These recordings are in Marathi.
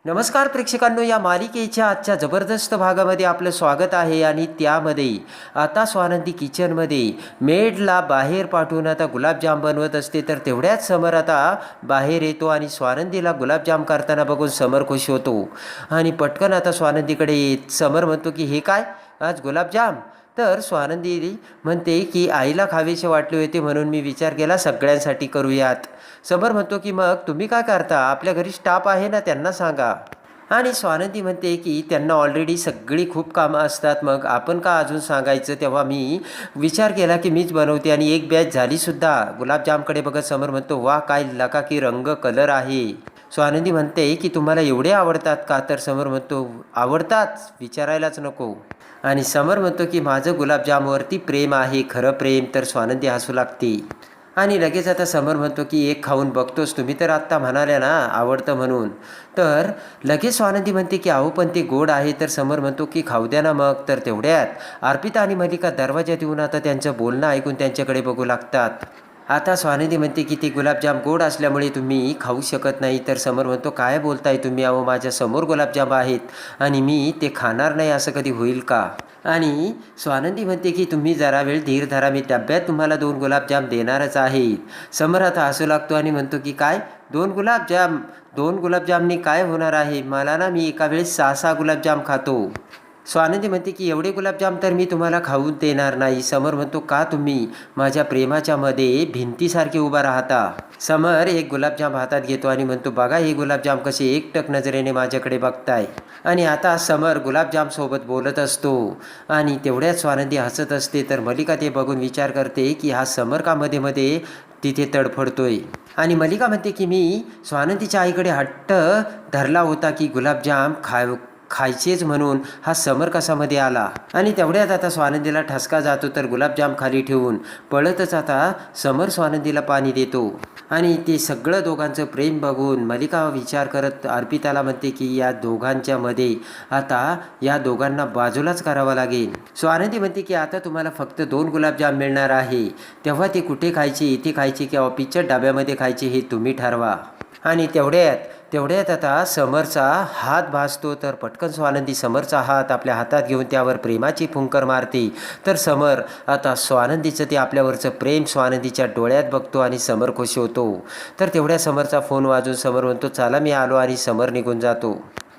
नमस्कार प्रेक्षकांनो, या मालिकेच्या आजच्या जबरदस्त भागामध्ये आपलं स्वागत आहे. आणि त्यामध्ये आता स्वानंदी किचनमध्ये मेडला बाहेर पाठवून आता गुलाबजाम बनवत असते. तर तेवढ्याच समर आता बाहेर येतो आणि स्वानंदीला गुलाबजाम करताना बघून समर खुश होतो आणि पटकन आता स्वानंदीकडे येत समर म्हणतो की हे काय आज गुलाबजाम. तर स्वानंदी म्हणते की आईला खावेसे वाटले होते म्हणून मी विचार केला सगळ्यांसाठी करूयात. समर म्हणतो की मग तुम्ही काय करता, आपल्या घरी स्टाफ आहे ना, त्यांना सांगा. आणि स्वानंदी म्हणते की त्यांना ऑलरेडी सगळी खूप कामं असतात, मग आपण का अजून सांगायचं. तेव्हा मी विचार केला की मीच बनवते आणि एक बॅच झालीसुद्धा. गुलाबजामकडे बघत समर म्हणतो वा काय लका की रंग कलर आहे. स्वानंदी म्हणते की तुम्हाला एवढे आवडतात का. तर समर म्हणतो आवडतात, विचारायलाच नको. आणि समर म्हणतो की माझं गुलाबजामवरती प्रेम आहे, खरं प्रेम. तर स्वानंदी हसू लागते आणि लगेच आता समर म्हणतो की एक खाऊन बघतोस, तुम्ही तर आत्ता म्हणाल्या ना आवडतं म्हणून. तर लगेच स्वानंदी म्हणते की अहो पण ते गोड आहे. तर समर म्हणतो की खाऊ द्या ना मग. तर तेवढ्यात अर्पिता आणि मलिका दरवाजात येऊन आता त्यांचं बोलणं ऐकून त्यांच्याकडे बघू लागतात. आता स्वानंदी म्हणते की ते गुलाबजाम गोड असल्यामुळे तुम्ही खाऊ शकत नाही. तर समर म्हणतो काय बोलताय तुम्ही, अहो माझ्यासमोर गुलाबजाम आहेत आणि मी ते खाणार नाही, असं कधी होईल का. आणि स्वानंदी म्हणते की तुम्ही जरा वेळ धीर धरा, मी डब्यात तुम्हाला 2 गुलाबजाम देणारच आहे. समर आता हसू लागतो आणि म्हणतो की काय 2 गुलाबजाम, 2 गुलाबजामने काय होणार आहे मला ना, मी एका वेळेस 6 गुलाबजाम खातो. स्वानंदी म्हणते की एवढे गुलाबजाम तर मी तुम्हाला खाऊ देणार नाही. समर म्हणतो का तुम्ही माझ्या प्रेमाच्या मध्ये भिंतीसारखे उभा राहता. समर एक गुलाबजाम हातात घेतो आणि म्हणतो बघा हे गुलाबजाम कसे एकटक नजरेने माझ्याकडे बघताय. आणि आता समर गुलाबजाम सोबत बोलत असतो आणि तेवढ्यात स्वानंदी हसत असते. तर मलिका ते बघून विचार करते की हा समर का मध्ये मध्ये तिथे तडफडतोय. आणि मलिका म्हणते की मी स्वानंदीच्या आईकडे हट्ट धरला होता की गुलाबजाम खायचेच म्हणून, हा समर कसामध्ये आला. आणि तेवढ्यात आता स्वानंदीला ठसका जातो. तर गुलाबजाम खाली ठेवून पळतच आता समर स्वानंदीला पाणी देतो. आणि ते सगळं दोघांचं प्रेम बघून मलिका विचार करत अर्पिताला म्हणते की या दोघांच्या मध्ये आता या दोघांना बाजूलाच करावं लागेल. स्वानंदी म्हणते की आता तुम्हाला फक्त 2 गुलाबजाम मिळणार आहे, तेव्हा ते कुठे खायचे, इथे खायचे की ऑफिसच्या डब्यामध्ये खायचे हे तुम्ही ठरवा. आणि तेवढ्यात आता समरचा हात भासतो. तर पटकन स्वानंदी समरचा हात आपल्या हातात घेऊन त्यावर प्रेमाची फुंकर मारते. तर समर आता स्वानंदीचं ते आपल्यावरचं प्रेम स्वानंदीच्या डोळ्यात बघतो आणि समर खुश होतो. तर तेवढ्या समरचा फोन वाजून समर म्हणतो चला मी आलो आणि समर निघून जातो.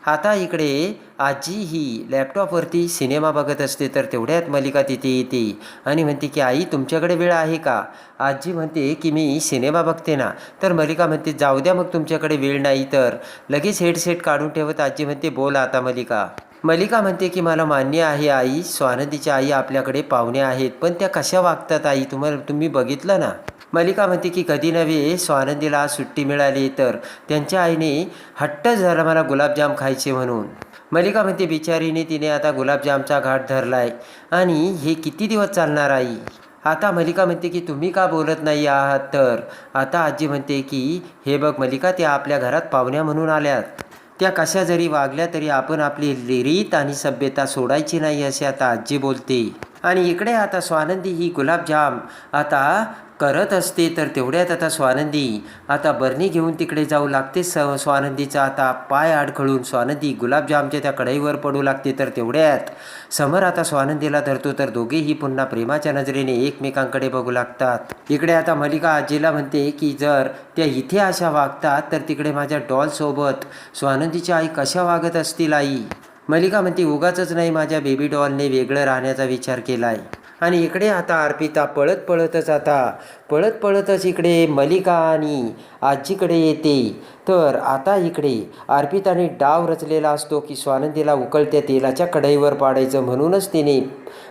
आता इकडे आजी ही लॅपटॉपवरती सिनेमा बघत असते. तर तेवढ्यात मलिका तिथे येते आणि म्हणते की आई तुमच्याकडे वेळ आहे का. आजी म्हणते की मी सिनेमा बघते ना. तर मलिका म्हणते जाऊ द्या मग तुमच्याकडे वेळ नाही. तर लगेच हेडसेट काढून ठेवत आजी म्हणते बोल आता मलिका. मलिका म्हणते की मला मान्य आहे आई, स्वानंदीच्या आई आपल्याकडे पाहुणे आहेत, पण त्या कशा वागतात आई, तुम्ही बघितलं ना. मलिका म्हणते की कधी नव्हे स्वानंदीला सुट्टी मिळाली तर त्यांच्या आईने हट्ट झाला मला गुलाबजाम खायचे म्हणून. मलिका म्हणते बिचारीने तिने आता गुलाबजामचा घाट धरलाय आणि हे किती दिवस चालणार आई. आता मलिका म्हणते की तुम्ही का बोलत नाही आहात. तर आता आजी म्हणते की हे बघ मलिका, त्या आपल्या घरात पाहुण्या म्हणून आल्यात, त्या कशा जरी वागल्या तरी आपण आपली रीत आणि सभ्यता सोडायची नाही असे आता आजी बोलते. आणि इकडे आता स्वानंदी ही गुलाबजाम आता करत असते. तर तेवढ्यात आता स्वानंदी आता बरणी घेऊन तिकडे जाऊ लागते. स्वानंदीचा आता पाय अडखळून स्वानंदी गुलाबजामच्या त्या कढईवर पडू लागते. तर तेवढ्यात समर आता स्वानंदीला धरतो. तर दोघेही पुन्हा प्रेमाच्या नजरेने एकमेकांकडे बघू लागतात. इकडे आता मलिका आजीला म्हणते की जर त्या इथे अशा वागतात तर तिकडे माझ्या डॉलसोबत स्वानंदीची आई कशा वागत असतील आई. मलिका म्हणते उगाचच नाही माझ्या बेबी डॉलने वेगळं राहण्याचा विचार केलाय. आणि इकडे आता अर्पिता पळत पळतच इकडे मलिका आणि आजीकडे येते. तर आता इकडे अर्पिताने डाव रचलेला असतो की स्वानंदीला उकळत्या तेलाच्या कढईवर पाडायचं. म्हणूनच तिने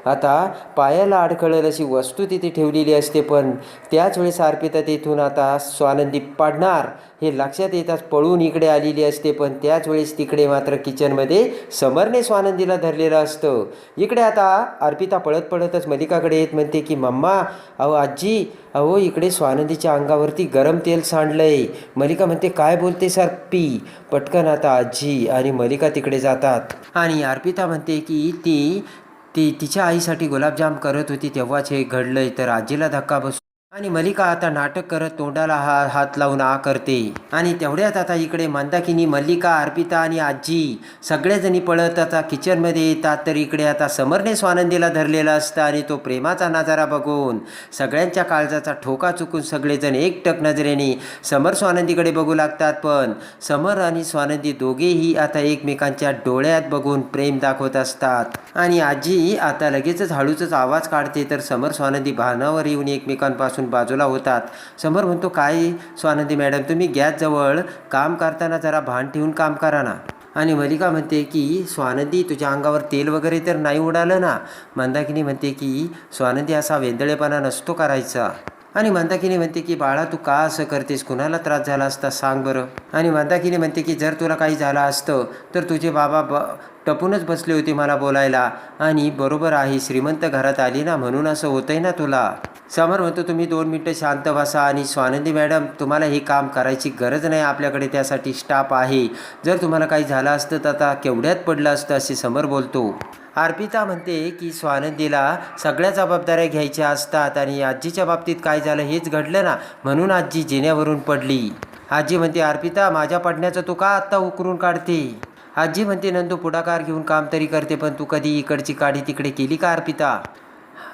आता पायाला अडखळेल अशी वस्तू तिथे ठेवलेली असते. पण त्याच वेळेस अर्पिता तिथून आता स्वानंदी पाडणार हे लक्षात येताच पळून इकडे आलेली असते. पण त्याच वेळेस तिकडे मात्र किचनमध्ये समरने स्वानंदीला धरलेलं असतं. इकडे आता अर्पिता पळत पळतच मलिकाकडे येत म्हणते की मम्मा, अहो आजी, अहो इकडे स्वानंदीच्या अंगावरती गरम तेल सांडलंय. मलिका म्हणते काय बोलते सर पी. पटकन आता आजी आणि मलिका तिकडे जातात आणि अर्पिता म्हणते की ती तिच्या आईसाठी गुलाबजाम करत होती तेव्हाच हे घडलंय. तर आजीला धक्का बसतो. आणि मलिका आता नाटक करत तोंडाला हात लावून करते. आणि तेवढ्यात आता इकडे मंदाकिनी, मल्लिका, अर्पिता आणि आजी सगळेजणी पळत आता किचनमध्ये येतात. तर इकडे आता समरने स्वानंदीला धरलेला असतं आणि तो प्रेमाचा नजारा बघून सगळ्यांच्या काळजाचा ठोका चुकून सगळेजण एकटक नजरेने समर स्वानंदीकडे बघू लागतात. पण समर आणि स्वानंदी दोघेही आता एकमेकांच्या डोळ्यात बघून प्रेम दाखवत असतात. आणि आजी आता लगेचच हळूच आवाज काढते. तर समर स्वानंदी भानावर येऊन एकमेकांपासून बाजूला होतात. समर म्हणतो, काय स्वानंदी मॅडम, तुम्ही गॅसजवळ काम करताना जरा भान ठेवून काम करा ना. आणि मलिका म्हणते की स्वानंदी, तुझ्या अंगावर तेल वगैरे तर नाही उडालं ना. मंदाकिनी म्हणते की स्वानंदी, असा वेंदळेपणा नसतो करायचा. आणि मंदाकिनी म्हणते की बाळा, तू का असं करतेस, कुणाला त्रास झाला असता सांग बरं. आणि मंदाकिनी म्हणते की जर तुला काही झालं असतं तर तुझे बाबा टपूनच बसले होते मला बोलायला. आणि बरोबर आहे, श्रीमंत घरात आली ना म्हणून असं होतंय ना तुला. समर म्हणतो, तुम्ही 2 मिनटं शांत बसा. आणि स्वानंदी मॅडम, तुम्हाला हे काम करायची गरज नाही, आपल्याकडे त्यासाठी स्टाफ आहे. जर तुम्हाला काही झालं असतं तर आता केवढ्यात पडलं असतं, असे समर बोलतो. अर्पिता म्हणते की स्वानंदीला सगळ्या जबाबदाऱ्या घ्यायच्या असतात आणि आजीच्या बाबतीत काय झालं हेच घडलं ना, म्हणून आजी जिन्यावरून पडली. आजी म्हणते, अर्पिता, माझ्या पडण्याचं तू का आत्ता उकरून काढते. आजी म्हणते, नंदू पुढाकार घेऊन काम तरी करते, पण तू कधी इकडची काडी तिकडे केली का अर्पिता.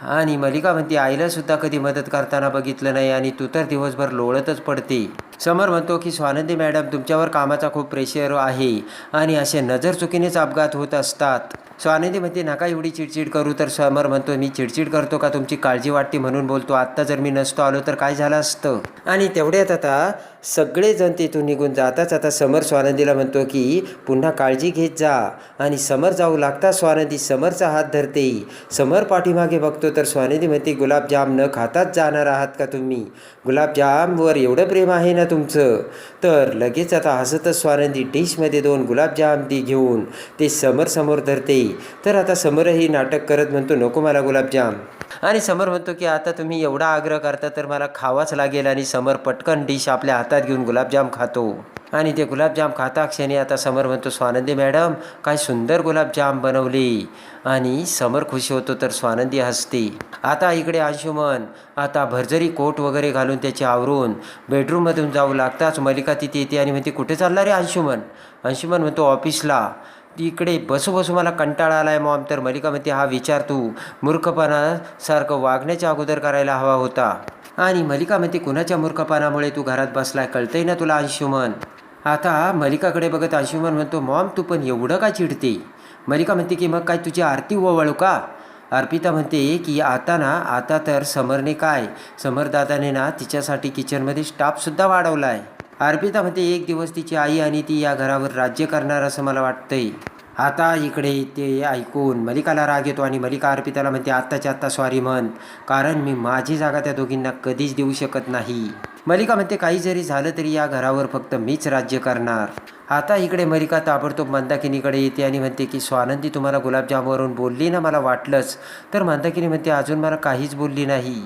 आणि मलिका म्हणते, आईला सुद्धा कधी मदत करताना बघितलं नाही आणि तू तर दिवसभर लोळतच पडते. समर म्हणतो की स्वानंदी मॅडम, तुमच्यावर कामाचा खूप प्रेशर आहे आणि असे नजर चुकीनेच अपघात होत असतात. स्वानंदी म्हणते, नका एवढी चिडचिड करू. तर समर म्हणतो, मी चिडचिड करतो का, तुमची काळजी वाटते म्हणून बोलतो. आत्ता जर मी नसतो आलो तर काय झालं असतं. आणि तेवढ्यात आता सगळेजण तिथून निघून जाताच आता समर स्वानंदीला म्हणतो की पुन्हा काळजी घेत जा. आणि समर जाऊ लागता स्वानंदी समरचा हात धरते. समर पाठीमागे बघतो तर स्वानंदी म्हणते, गुलाबजाम न खाताच जाणार आहात का तुम्ही, गुलाबजामवर एवढं प्रेम आहे ना तुमचं. तर लगेच आता हसतच स्वानंदी डिशमध्ये 2 गुलाबजाम घेऊन ते समोर धरते. तर आता समरही नाटक करत म्हणतो, नको मला गुलाबजाम. आणि समर म्हणतो की आता तुम्ही एवढा आग्रह करता तर मला खावाच लागेल. आणि समर पटकन डिश आपल्या हातात घेऊन गुलाबजाम खातो. आणि ते गुलाबजाम खाता क्षणी आता समर म्हणतो, स्वानंदी मॅडम, काय सुंदर गुलाबजाम बनवले. आणि समर खुशी होतो तर स्वानंदी हसते. आता इकडे अंशुमन आता भरजरी कोट वगैरे घालून त्याची आवरून बेडरूममधून जाऊ लागताच मलिका तिथे येते आणि म्हणते, कुठे चालला रे अंशुमन. अंशुमन म्हणतो, ऑफिसला. इकडे बसू मला कंटाळा आलाय मॉम. तर मलिका म्हणते, हा विचार तू मूर्खपणासारखं वागण्याच्या अगोदर करायला हवा होता. आणि मलिका म्हणते, कुणाच्या मूर्खपणामुळे तू घरात बसलाय, कळतंय ना तुला अंशुमन. आता मलिकाकडे बघत अंशुमन म्हणतो, मॉम तू पण एवढं का चिडते. मलिका म्हणते की मग काय तुझी आरती ओवाळू का. अर्पिता म्हणते की आता तर समरदादाने ना तिच्यासाठी किचनमध्ये स्टाफसुद्धा वाढवला आहे. अर्पिता म्हणते, एक दिवस तिची आई आणि ती या घरावर राज्य करणार असं मला वाटतंय. आता इकडे ते ऐकून मलिकाला राग येतो आणि मलिका अर्पिताला म्हणते, आत्ताच्या आत्ता सॉरी म्हण, कारण मी माझी जागा त्या दोघींना कधीच देऊ शकत नाही. मलिका म्हणते, काही जरी झालं तरी या घरावर फक्त मीच राज्य करणार. आता इकडे मलिका ताबडतोब मंदाकिनीकडे येते आणि म्हणते की स्वानंदी तुम्हाला गुलाबजामवरून बोलली ना, मला वाटलंच. तर मंदाकिनी म्हणते, अजून मला काहीच बोलली नाही.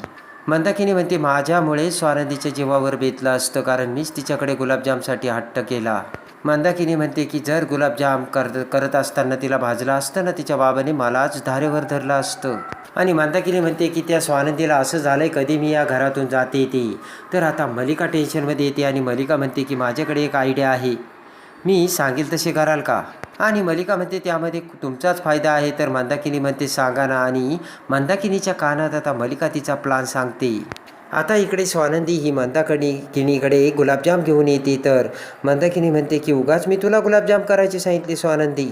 मंदाकिनी म्हणते, माझ्यामुळे स्वानंदीच्या जीवावर बेतलं असतं, कारण मीच तिच्याकडे गुलाबजामसाठी हट्ट केला. मंदाकिनी म्हणते की जर गुलाबजाम करत असताना तिला भाजलं असतं ना, तिच्या बाबाने मलाच धारेवर धरलं असतं. आणि मंदाकिनी म्हणते की त्या स्वानंदीला असं झालंय कधी मी या घरातून जाते ते. तर आता मलिका टेन्शनमध्ये येते आणि मलिका म्हणते की माझ्याकडे एक आयडिया आहे, मी सांगेल तसे कराल का. आणि मलिका म्हणते, त्यामध्ये तुमचाच फायदा आहे. तर मंदाकिनी म्हणते, सांगा ना. आणि मंदाकिनीच्या कानात आता मलिका तिचा प्लान सांगते. आता इकडे स्वानंदी ही मंदाकिनीकडे गुलाबजाम घेऊन येते. तर मंदाकिनी म्हणते की उगाच मी तुला गुलाबजाम करायचे सांगितले स्वानंदी.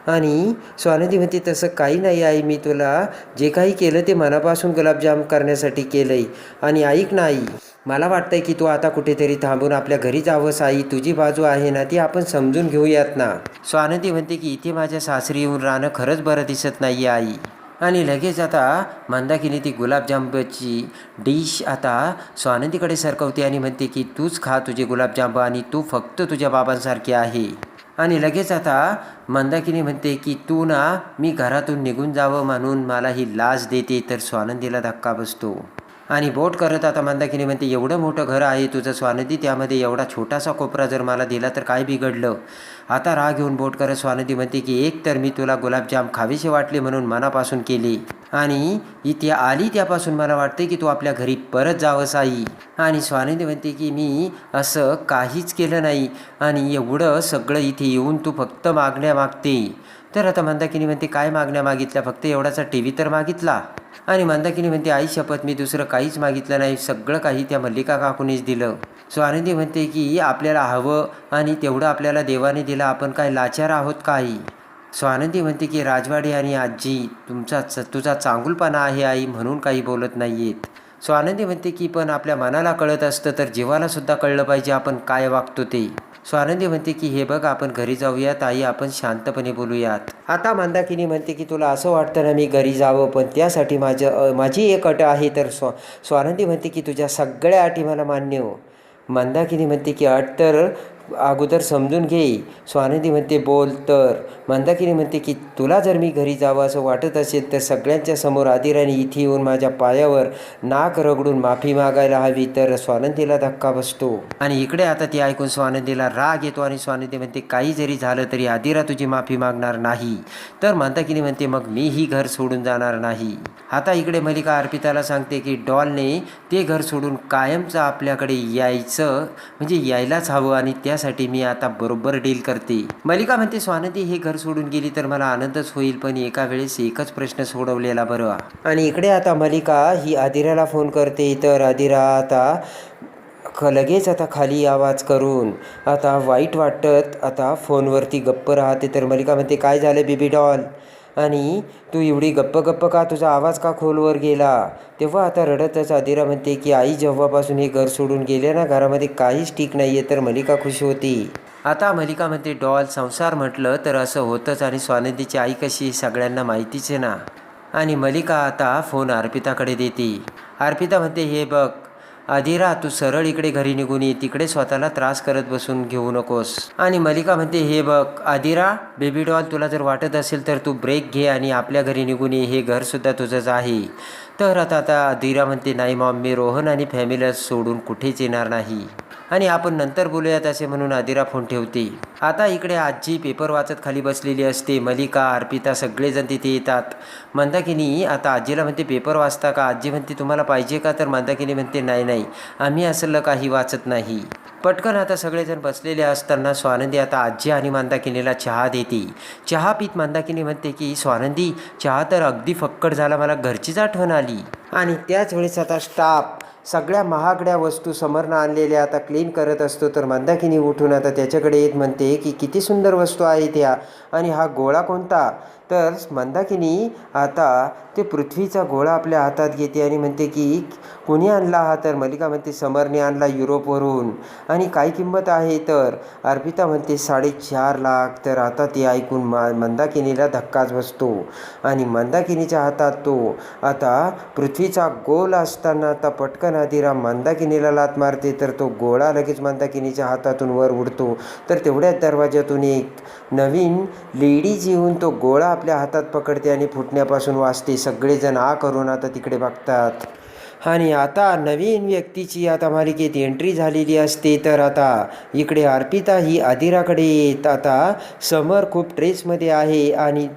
आणि स्वानंदी म्हणते, तसं काही नाही आई, मी तुला जे काही केलं ते मनापासून गुलाबजाम करण्यासाठी केलं आहे. आणि ऐक ना आई, मला वाटतंय की तू आता कुठेतरी थांबून आपल्या घरी जावंस आई, तुझी बाजू आहे ना ती आपण समजून घेऊयात ना. स्वानंदी म्हणते की इथे माझ्या सासरी येऊन राहणं खरंच बरं दिसत नाही आई. आणि लगेच आता मंदाकिनी ती गुलाबजामची डिश आता स्वानंदीकडे सरकवते आणि म्हणते की तूच खा तुझे गुलाबजाम आणि तू फक्त तुझ्या बाबांसारखी आहे. आणि लगेच आता मंदाकिनी म्हणते की तू मी घरातून निघून जावं म्हणून मला ही लाज देते. तर स्वानंदीला धक्का बसतो आणि बोट करत आता मंदाकिनी म्हणते, एवढं मोठं घर आहे तुझं स्वानंदी, त्यामध्ये एवढा छोटासा कोपरा जर मला दिला तर काय बिघडलं. आता राग घेऊन बोट करत स्वानंदी म्हणते की एक तर मी तुला गुलाबजाम खावीसे वाटले म्हणून मनापासून केले, आणि इथे आली त्यापासून मला वाटते की तू आपल्या घरी परत जावंस आई. आणि स्वानंदी म्हणते की मी असं काहीच केलं नाही, आणि एवढं सगळं इथे येऊन तू फक्त मागण्या मागते. तर आता मंदाकिनी म्हणते, काय मागण्या मागितल्या, फक्त एवढाचा टीव्ही तर मागितला. आणि मंदाकिनी म्हणते, आई शपथ मी दुसरं काहीच मागितलं नाही, सगळं काही त्या मल्लिका काकूनेच दिलं. स्वानंदी म्हणते की आपल्याला हवं आणि तेवढं आपल्याला देवाने दिलं, आपण काय लाचार आहोत का आई. स्वानंदी म्हणते की राजवाडे आणि आजी तुझा चांगुलपणा आहे आई, म्हणून काही बोलत नाहीयेत. स्वानंदी म्हणते की पण आपल्या मनाला कळत असतं तर जीवाला सुद्धा कळलं पाहिजे आपण काय वागतो ते. स्वानंदी म्हणते की हे बघ आपण घरी जाऊयात आई, आपण शांतपणे बोलूयात. आता मंदाकिनी म्हणते की तुला असं वाटतं ना मी घरी जावं, पण त्यासाठी माझी एक अट आहे. तर स्वानंदी म्हणते की तुझ्या सगळ्या अटी मला मान्य हो. मंदाकिनी म्हणते की अट तर अगोदर समजून घे. स्वानंदी म्हणते बोल. तर मंदाकिनी म्हणते की तुला जर मी घरी जावं असं वाटत असेल तर सगळ्यांच्या समोर आदिराने इथे येऊन माझ्या पायावर नाक रगडून माफी मागायला हवी. तर स्वानंदीला धक्का बसतो आणि इकडे आता ती ऐकून स्वानंदीला राग येतो आणि स्वानंदी म्हणते काही जरी झालं तरी आदिरा तुझी माफी मागणार नाही. तर मंदाकिनी म्हणते मग मीही घर सोडून जाणार नाही. आता इकडे मल्लिका अर्पिताला सांगते की डॉलने ते घर सोडून कायमचं आपल्याकडे यायचं, म्हणजे यायलाच हवं, आणि त्यासाठी मी आता बरोबर डील करते. मल्लिका म्हणते स्वानंदी हे घर सोडून गेली तर मला आनंदच होईल, पण एका वेळेस एकच प्रश्न सोडवलेला बरं. आणि इकडे आता मल्लिका ही आदिराला फोन करते. तर आदिरा आता लगेच आता खाली आवाज करून आता वाईट वाटत आता फोनवरती गप्प राहते. तर मल्लिका म्हणते काय झालं बेबी डॉल, आणि तू एवढी गप्प का, तुझा आवाज का खोलवर गेला. तेव्हा आता रडतच आदिरा म्हणते की आई जेव्हापासून हे घर सोडून गेले ना, घरामध्ये काहीच ठीक नाही आहे. तर मल्लिका खुश होती. आता मल्लिका म्हणते डॉल संसार म्हटलं तर असं होतंच, आणि स्वानंदीची आई कशी सगळ्यांना माहितीच आहे ना. आणि मल्लिका आता फोन अर्पिताकडे देते. अर्पिता म्हणते हे बघ आदिरा, तू सरळ इकडे घरी निघून ये, तिकडे स्वतःला त्रास करत बसून घेऊ नकोस. आणि मल्लिका म्हणते हे बघ आदिरा बेबी डॉल, तुला जर वाटत असेल तर तू ब्रेक घे आणि आपल्या घरी निघून ये, हे घरसुद्धा तुझंच आहे. तर आता आदिरा म्हणते नाही मॉम, मी रोहन आणि फॅमिलीला सोडून कुठेच येणार नाही, आणि आपण नंतर बोलूयात असे म्हणून आदिरा फोन ठेवते. आता इकडे आजी पेपर वाचत खाली बसलेली असते. मल्लिका अर्पिता सगळेजण तिथे येतात. मंदाकिनी आता आजीला म्हणते पेपर वाचता का. आजी म्हणते तुम्हाला पाहिजे का. तर मंदाकिनी म्हणते नाही आम्ही असलं काही वाचत नाही. पटकन आता सगळेजण बसलेले असताना स्वानंदी आता आजी आणि मंदाकिनीला चहा देते. चहा पीत मंदाकिनी म्हणते की स्वानंदी चहा तर अगदी फक्कड झाला, मला घरचीच आठवण आली. आणि त्याच वेळेस आता स्टाफ सगळ्या महागड्या वस्तू समरनं आणलेल्या आता क्लीन करत असतो. तर मंदाकिनी उठून आता त्याच्याकडे येत म्हणते की किती सुंदर वस्तू आहेत ह्या, आणि हा गोळा कोणता. तर मंदाकिनी आता ते पृथ्वीचा गोळा आपल्या हातात घेते आणि म्हणते की कोणी आणला हा. तर मल्लिका म्हणते समरने आणला युरोपवरून, आणि काय किंमत आहे. तर अर्पिता म्हणते 4.5 लाख. तर आता ते ऐकून मंदाकिनीला धक्काच बसतो, आणि मंदाकिनीच्या हातात तो आता पृथ्वीचा गोल असताना आता पटकन आदिरा मंदाकिनीला लात मारते. तर तो गोळा लगेच मंदाकिनीच्या हातातून वर उडतो. तर तेवढ्याच दरवाज्यातून एक नवीन लेडीज येऊन तो गोळा आपल्या हातात पकडते आणि फुटण्यापासून वाचते. सगळेजण करून आता तिकडे बघतात, आणि आता नवीन व्यक्तीची आता मालिकेत एंट्री झालेली असते. तर आता इकडे अर्पिता ही आदिराकडे येत. आता समर खूप ट्रेसमध्ये आहे, आणि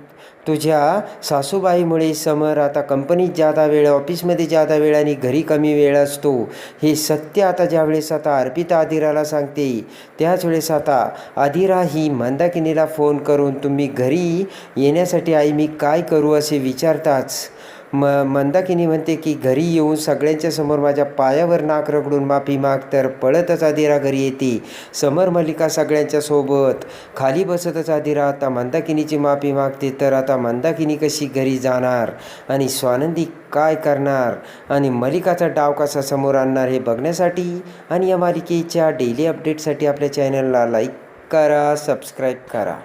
तुझ्या सासूबाईमुळे समर आता कंपनीत जादा वेळ, ऑफिसमध्ये जादा वेळ आणि घरी कमी वेळ असतो. हे सत्य आता ज्यावेळेस आता अर्पिता आदिराला सांगते, त्याच वेळेस आता आदिरा ही मंदाकिनीला फोन करून तुम्ही घरी येण्यासाठी आई मी काय करू असे विचारताच मंदाकिनी म्हणते की घरी येऊन सगळ्यांच्या समोर माझ्या पायावर नाक रगडून माफी माग. तर पळतच आदिरा घरी येते. समर मल्लिका सगळ्यांच्या सोबत खाली बसतच आदिरा आता मंदाकिनीची माफी मागते. तर आता मंदाकिनी कशी घरी जाणार आणि स्वानंदी काय करणार आणि मल्लिकाचा डाव कसा समोर आणणार हे बघण्यासाठी आणि या मालिकेच्या डेली अपडेटसाठी आपल्या चॅनलला लाईक करा, सबस्क्राईब करा.